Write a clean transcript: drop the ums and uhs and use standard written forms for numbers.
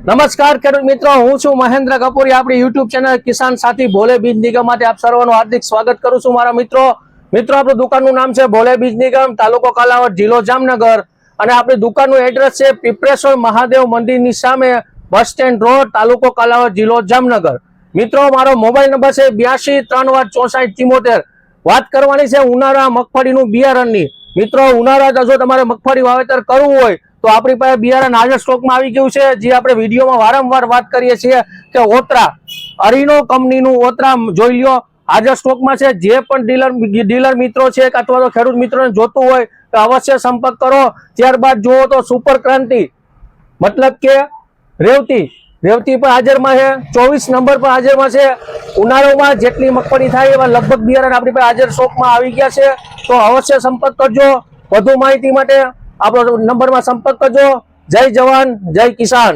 નમસ્કાર ખેડૂત મિત્રો, હું છું મહેન્દ્ર કપૂરી. આપણી યુટ્યુબ ચેનલ કિસાન સાથી ભોલે બીજ નિગમ માટે આપ સર્વનું હાર્દિક સ્વાગત કરું છું. મારા મિત્રો આપણી દુકાનનું નામ છે ભોલે બીજ નિગમ, તાલુકો કાલાવડ, જિલ્લો જામનગર. અને આપણી દુકાનનું એડ્રેસ છે પીપળેશ્વર મહાદેવ મંદિરની સામે, બસ સ્ટેન્ડ રોડ, તાલુકો કાલાવડ, જિલ્લો જામનગર. મિત્રો મારો મોબાઈલ નંબર છે 82 3 64 74. વાત કરવાની છે ઉનાળા મગફળીનું બિયારણની. મિત્રો ઉનાળા જો તમારે મગફળી વાવેતર કરવું હોય તો આપણી પાસે બિયારણ હાજર સ્ટોકમાં આવી ગયું છે, જે આપણે વિડીયોમાં વારંવાર વાત કરીએ છીએ કે ઓતરા અરીનો કંપનીનું ઓતરા જોઈ લ્યો, હાજર સ્ટોકમાં છે. જે પણ ડીલર મિત્રો છે અથવા તો ખેડૂત મિત્રોને જોતું હોય તો અવશ્ય સંપર્ક કરો. ત્યારબાદ જુઓ તો સુપર ક્રાંતિ મતલબ કે રેવતી પણ હાજરમાં છે, 24 નંબર પર હાજરમાં છે. ઉનાળામાં જેટલી મગફળી થાય એવા લગભગ બિયારણ આપણી પાસે હાજર સ્ટોકમાં આવી ગયા છે, તો અવશ્ય સંપર્ક કરજો. વધુ માહિતી માટે આપણો નંબરમાં સંપર્ક કરજો. જય જવાન, જય કિસાન.